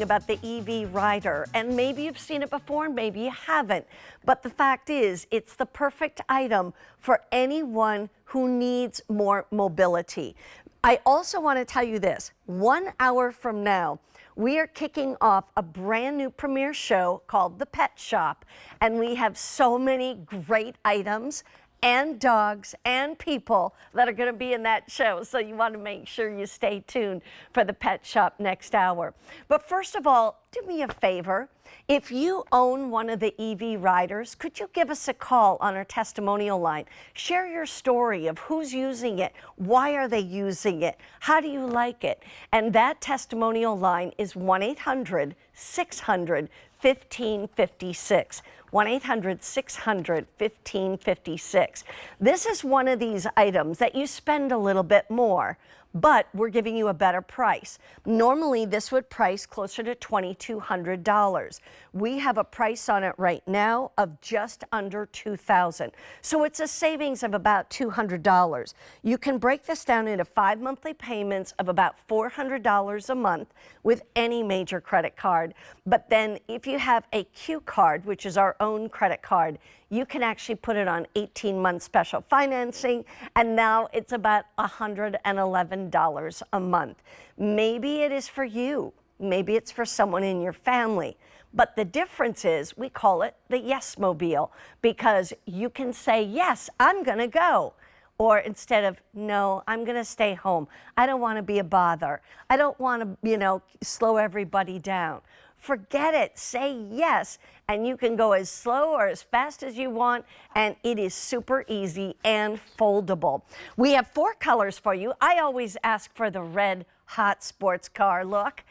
talking about the EV Rider, and maybe you've seen it before, maybe you haven't. But the fact is, it's the perfect item for anyone who needs more mobility. I also want to tell you this, 1 hour from now, we are kicking off a brand new premiere show called The Pet Shop, and we have so many great items and dogs and people that are going to be in that show. So you want to make sure you stay tuned for The Pet Shop next hour. But first of all, do me a favor. If you own one of the EV Riders, could you give us a call on our testimonial line? Share your story of who's using it, why are they using it, how do you like it? And that testimonial line is 1-800-600-1556. 1-800-600-1556. This is one of these items that you spend a little bit more, but we're giving you a better price. Normally, this would price closer to $2,200. We have a price on it right now of just under $2,000. So it's a savings of about $200. You can break this down into 5 monthly payments of about $400 a month with any major credit card. But then if you have a Q card, which is our own credit card, you can actually put it on 18-month special financing, and now it's about $111 a month. Maybe it is for you. Maybe it's for someone in your family. But the difference is we call it the Yes Mobile, because you can say, yes, I'm gonna go. Or instead of, no, I'm gonna stay home. I don't wanna be a bother. I don't wanna, slow everybody down. Forget it, say yes, and you can go as slow or as fast as you want, and it is super easy and foldable. We have 4 colors for you. I always ask for the red hot sports car look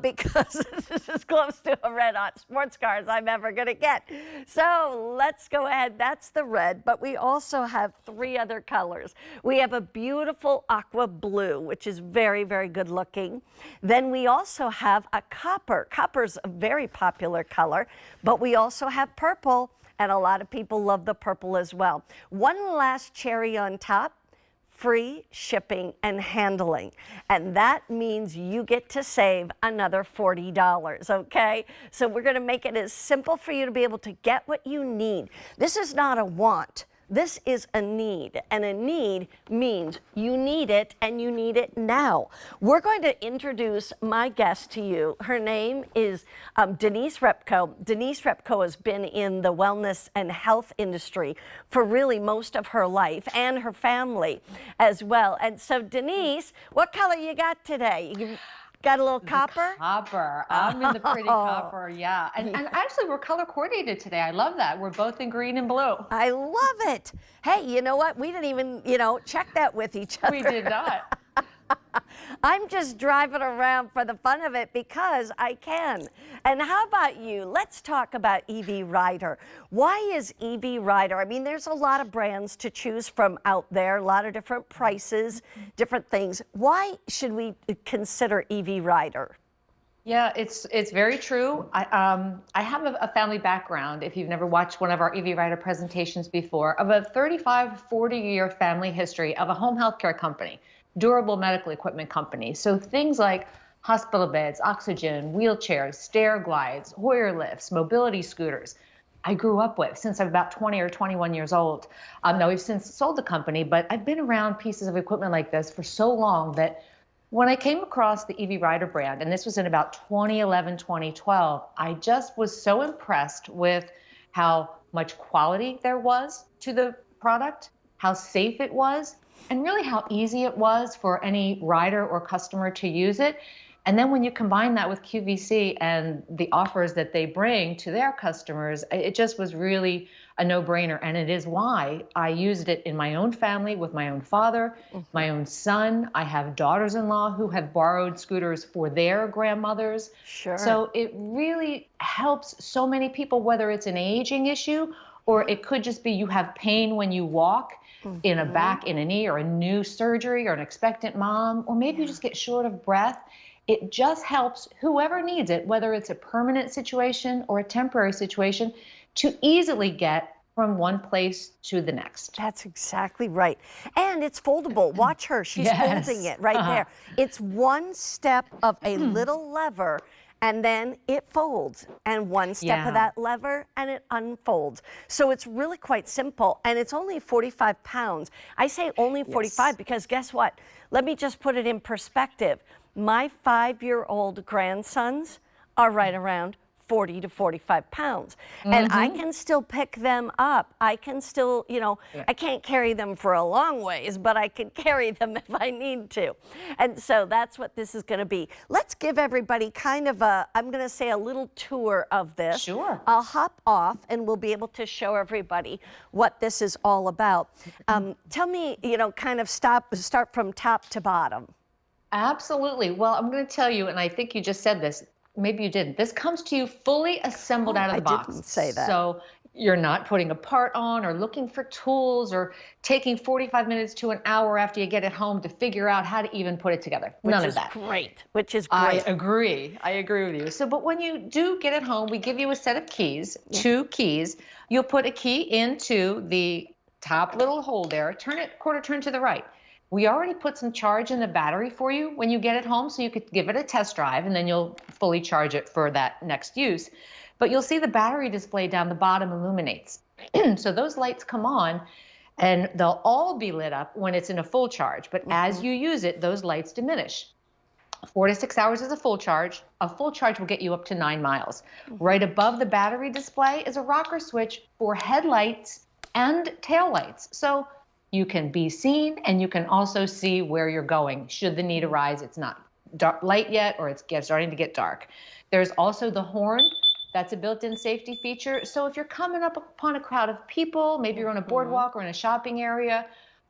because this is as close to a red hot sports car as I'm ever gonna get. So let's go ahead, that's the red, but we also have 3 other colors. We have a beautiful aqua blue, which is very, very good looking. Then we also have a copper. Copper's a very popular color, but we also have purple, and a lot of people love the purple as well. One last cherry on top, free shipping and handling. And that means you get to save another $40, okay? So we're gonna make it as simple for you to be able to get what you need. This is not a want. This is a need, and a need means you need it and you need it now. We're going to introduce my guest to you. Her name is Denise Repko. Denise Repko has been in the wellness and health industry for really most of her life, and her family as well. And so Denise, what color you got today? You got a little copper? Copper. I'm in the pretty copper, yeah. And actually, we're color coordinated today. I love that. We're both in green and blue. I love it. Hey, you know what? We didn't even, check that with each other. We did not. I'm just driving around for the fun of it because I can. And how about you? Let's talk about EV Rider. Why is EV Rider? I mean, there's a lot of brands to choose from out there, a lot of different prices, different things. Why should we consider EV Rider? Yeah, it's very true. I have a family background, if you've never watched one of our EV Rider presentations before, of a 35, 40-year family history of a home healthcare company. Durable medical equipment company. So things like hospital beds, oxygen, wheelchairs, stair glides, Hoyer lifts, mobility scooters, I grew up with since I'm about 20 or 21 years old. Now we've since sold the company, but I've been around pieces of equipment like this for so long that when I came across the EV Rider brand, and this was in about 2011, 2012, I just was so impressed with how much quality there was to the product, how safe it was, and really how easy it was for any rider or customer to use it. And then when you combine that with QVC and the offers that they bring to their customers, it just was really a no-brainer. And it is why I used it in my own family with my own father, my own son. I have daughters-in-law who have borrowed scooters for their grandmothers. Sure. So it really helps so many people, whether it's an aging issue or it could just be you have pain when you walk in a back, in a knee, or a new surgery, or an expectant mom, or maybe you just get short of breath. It just helps whoever needs it, whether it's a permanent situation or a temporary situation, to easily get from one place to the next. That's exactly right. And it's foldable. Watch her. She's folding it right there. It's one step of a little lever, and then it folds, and one step of Yeah. that lever and it unfolds. So it's really quite simple, and it's only 45 pounds. I say only 45 Yes. because guess what? Let me just put it in perspective. My 5-year-old grandsons are right around 40 to 45 pounds. And I Mm-hmm. can still pick them up. I can still, Yeah. I can't carry them for a long ways, but I can carry them if I need to. And so that's what this is going to be. Let's give everybody kind of I'm going to say a little tour of this. Sure. I'll hop off and we'll be able to show everybody what this is all about. Tell me, kind of start from top to bottom. Absolutely. Well, I'm going to tell you, and I think you just said this, maybe you didn't. This comes to you fully assembled Oh, out of I the box. didn't say that. So you're not putting a part on or looking for tools or taking 45 minutes to an hour after you get it home to figure out how to even put it together. Which None of is that. great, which is I great. agree. I agree with you. So, but when you do get it home, we give you a set of keys, Yeah. 2 keys. You'll put a key into the top little hole there, turn it quarter turn to the right. We already put some charge in the battery for you when you get it home, so you could give it a test drive and then you'll fully charge it for that next use. But you'll see the battery display down the bottom illuminates. So those lights come on and they'll all be lit up when it's in a full charge. But as you use it, those lights diminish. 4 to 6 hours is a full charge. A full charge will get you up to 9 miles. Right above the battery display is a rocker switch for headlights and taillights. So you can be seen and you can also see where you're going. Should the need arise, it's not dark, light yet, or it's starting to get dark. There's also the horn. That's a built-in safety feature. So if you're coming up upon a crowd of people, maybe you're on a boardwalk or in a shopping area,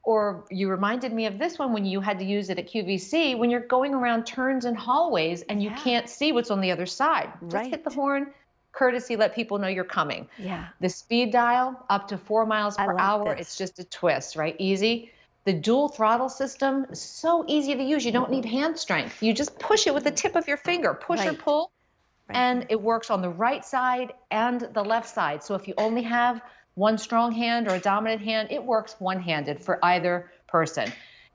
or you reminded me of this one when you had to use it at QVC, when you're going around turns and hallways and you Yeah. can't see what's on the other side. Just hit the Right. horn, courtesy, let people know you're coming. Yeah. The speed dial up to 4 miles I per like hour. this. It's just a twist, right? Easy. The dual throttle system, so easy to use. You don't need hand strength. You just push it with the tip of your finger, push or Right. pull, Right and here. it works on the right side and the left side. So if you only have one strong hand or a dominant hand, it works one-handed for either person.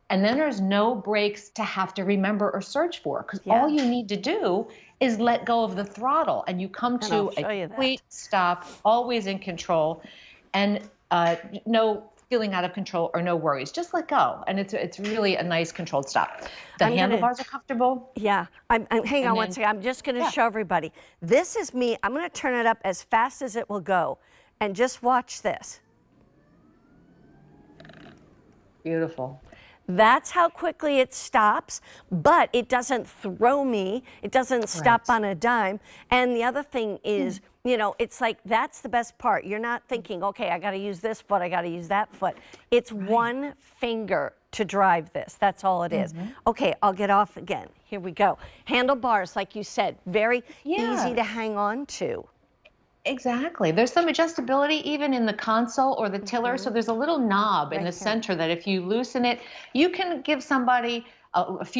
And then there's no brakes to have to remember or search for, because all Yeah. you need to do is let go of the throttle and you come And I'll to a show you complete that. stop, always in control, and no feeling out of control or no worries. Just let go. And it's really a nice controlled stop. The I'm gonna, handlebars are comfortable. yeah, hang And on one then, second. I'm just gonna yeah. show everybody. This is me. I'm gonna turn it up as fast as it will go. And just watch this. Beautiful. That's how quickly it stops, but it doesn't throw me. It doesn't stop Right. on a dime. And the other thing is, it's like that's the best part. You're not thinking, okay, I got to use this foot, I got to use that foot. It's one finger to drive this. That's all it is. Okay, I'll get off again. Here we go. Handlebars, like you said, very easy to Yeah. hang on to. Exactly. There's some adjustability even in the console or the tiller. So there's a little knob in Right the here. center that if you loosen it, you can give somebody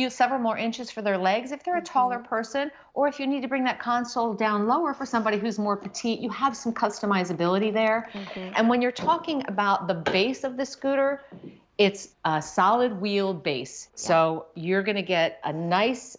several more inches for their legs if they're a taller person, or if you need to bring that console down lower for somebody who's more petite, you have some customizability there. And when you're talking about the base of the scooter, it's a solid wheeled base. So you're going to get a nice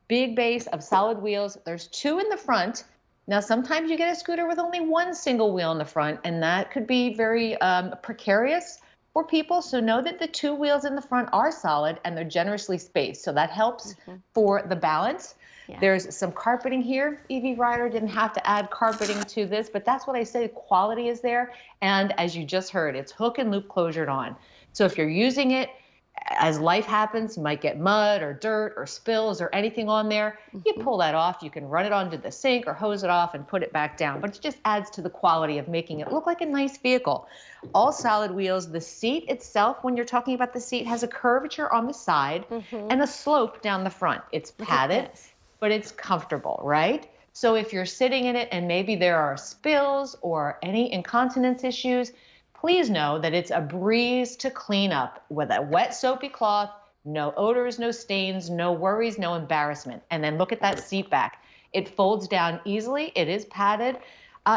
big base of solid wheels. There's 2 in the front. Now, sometimes you get a scooter with only one single wheel in the front, and that could be very precarious for people. So know that the 2 wheels in the front are solid and they're generously spaced. So that helps for the balance. Yeah. There's some carpeting here. EV Rider didn't have to add carpeting to this, but that's what I say, quality is there. And as you just heard, it's hook and loop closured on. So if you're using it, as life happens, you might get mud or dirt or spills or anything on there. You pull that off. You can run it onto the sink or hose it off and put it back down. But it just adds to the quality of making it look like a nice vehicle. All solid wheels. The seat itself, when you're talking about the seat, has a curvature on the side and a slope down the front. It's padded, but it's comfortable, right? So if you're sitting in it and maybe there are spills or any incontinence issues, please know that it's a breeze to clean up with a wet soapy cloth, no odors, no stains, no worries, no embarrassment. And then look at that seat back. It folds down easily. It is padded.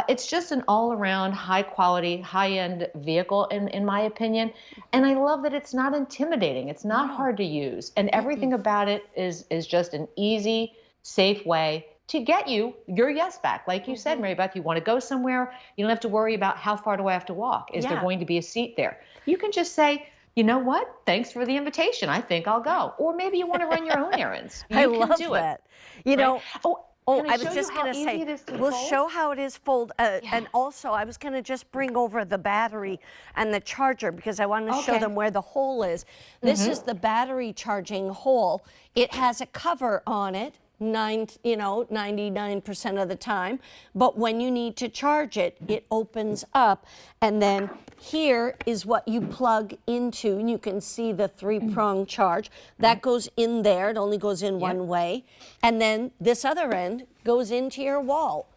It's just an all-around high-quality, high-end vehicle, in my opinion. And I love that it's not intimidating. It's not hard to use. And everything about it is just an easy, safe way to get you your yes back. Like you said, Mary Beth, you want to go somewhere, you don't have to worry about how far do I have to walk? Is there Yeah. going to be a seat there? You can just say, you know what? Thanks for the invitation. I think I'll go. Or maybe you want to run your own errands. I You can love do it, that. You right? know, Oh, oh, can I I show was you just how going to easy say, it is to we'll fold? show how it is fold. Yeah. And also, I was going to just bring over the battery and the charger because I wanted to show Okay. them where the hole is. This is the battery charging hole. It has a cover on it. 99% of the time, but when you need to charge it, it opens up, and then here is what you plug into, and you can see the three-prong charge that goes in there. It only goes in one way, and then this other end goes into your wall.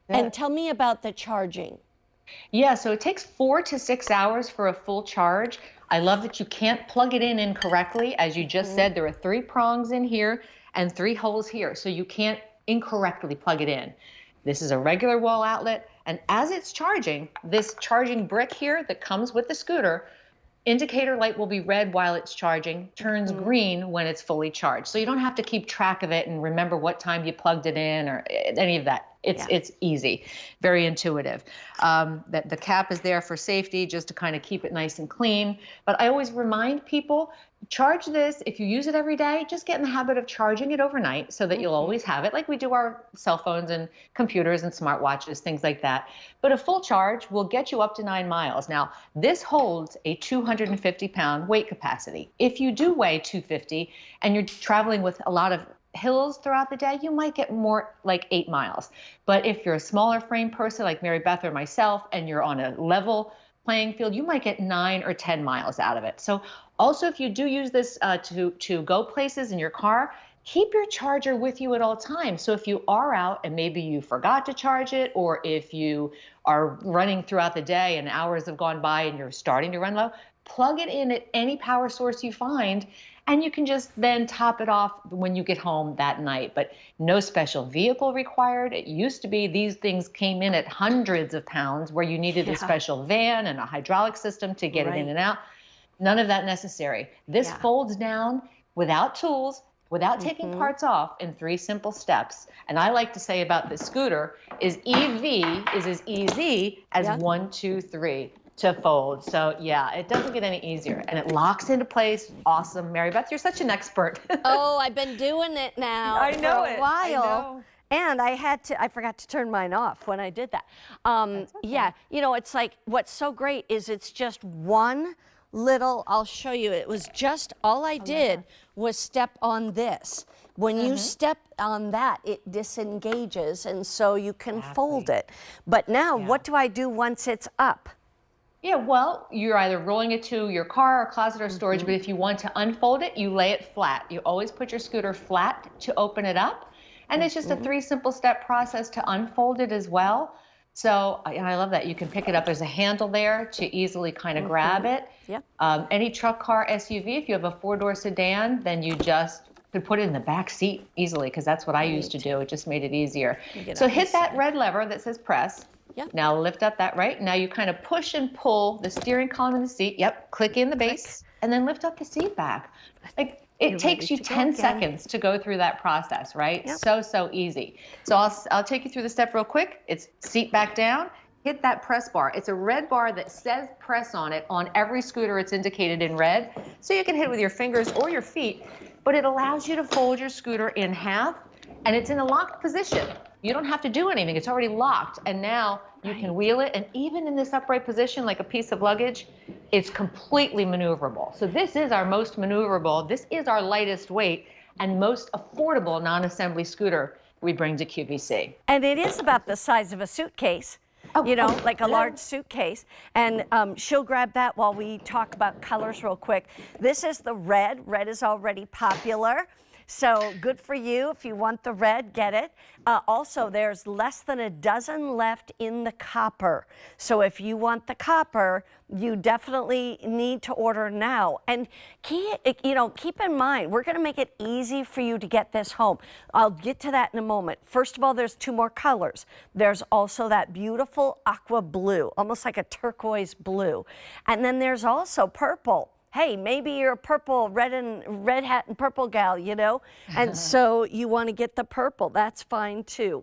And tell me about the charging. Yeah, so it takes 4 to 6 hours for a full charge. I love that you can't plug it in incorrectly. As you just said, there are 3 prongs in here and 3 holes here, so you can't incorrectly plug it in. This is a regular wall outlet, and as it's charging, this charging brick here that comes with the scooter, indicator light will be red while it's charging, turns green when it's fully charged. So you don't have to keep track of it and remember what time you plugged it in or any of that. It's easy, very intuitive. That the cap is there for safety, just to kind of keep it nice and clean. But I always remind people, charge this. If you use it every day, just get in the habit of charging it overnight so that you'll always have it, like we do our cell phones and computers and smartwatches, things like that. But a full charge will get you up to 9 miles. Now, this holds a 250-pound weight capacity. If you do weigh 250 and you're traveling with a lot of hills throughout the day, you might get more like 8 miles. But if you're a smaller frame person like Mary Beth or myself, and you're on a level playing field, you might get 9 or 10 miles out of it. So also, if you do use this to go places in your car, keep your charger with you at all times. So if you are out and maybe you forgot to charge it, or if you are running throughout the day and hours have gone by and you're starting to run low, plug it in at any power source you find, and you can just then top it off when you get home that night. But no special vehicle required. It used to be these things came in at hundreds of pounds where you needed a special van and a hydraulic system to get it in and out. None of that necessary. This folds down without tools, without taking parts off, in 3 simple steps. And I like to say about this scooter is EV is as easy as 1, 2, 3 to fold. So yeah, it doesn't get any easier, and it locks into place. Awesome. Mary Beth, you're such an expert. Oh, I've been doing it now I know for a while. I know. And I forgot to turn mine off when I did that. Yeah, you know, it's like, what's so great is it's just one little, I'll show you, it was just, all I did was step on this. When you step on that, it disengages, and so you can fold it. But now, what do I do once it's up? Yeah, well, you're either rolling it to your car or closet or storage, but if you want to unfold it, you lay it flat. You always put your scooter flat to open it up. And it's just a 3 simple step process to unfold it as well. So, and I love that. You can pick it up. There's a handle there to easily kind of grab it. Any truck, car, SUV, if you have a 4-door sedan, then you just could put it in the back seat easily, because that's what I used to do. It just made it easier. So hit that red lever that says press. Now lift up that Now you kind of push and pull the steering column in the seat. Click in the base and then lift up the seat back. Like, it takes you 10 seconds to go through that process, right? So easy. So I'll take you through the step real quick. It's seat back down, hit that press bar. It's a red bar that says press on it. On every scooter, it's indicated in red. So you can hit it with your fingers or your feet, but it allows you to fold your scooter in half, and it's in a locked position. You don't have to do anything. It's already locked. And now you can wheel it. And even in this upright position, like a piece of luggage, it's completely maneuverable. So this is our most maneuverable. This is our lightest weight and most affordable non-assembly scooter we bring to QVC. And it is about the size of a suitcase. You know, like a large suitcase. And she'll grab that while we talk about colors real quick. This is the red. Red is already popular. So good for you. If you want the red, get it. Also, there's less than a dozen left in the copper. So if you want the copper, you definitely need to order now. And keep in mind, we're going to make it easy for you to get this home. I'll get to that in a moment. First of all, there's 2 more colors. There's also that beautiful aqua blue, almost like a turquoise blue. And then there's also purple. hey, maybe you're a purple, red hat and purple gal, you know, and so you want to get the purple. That's fine too.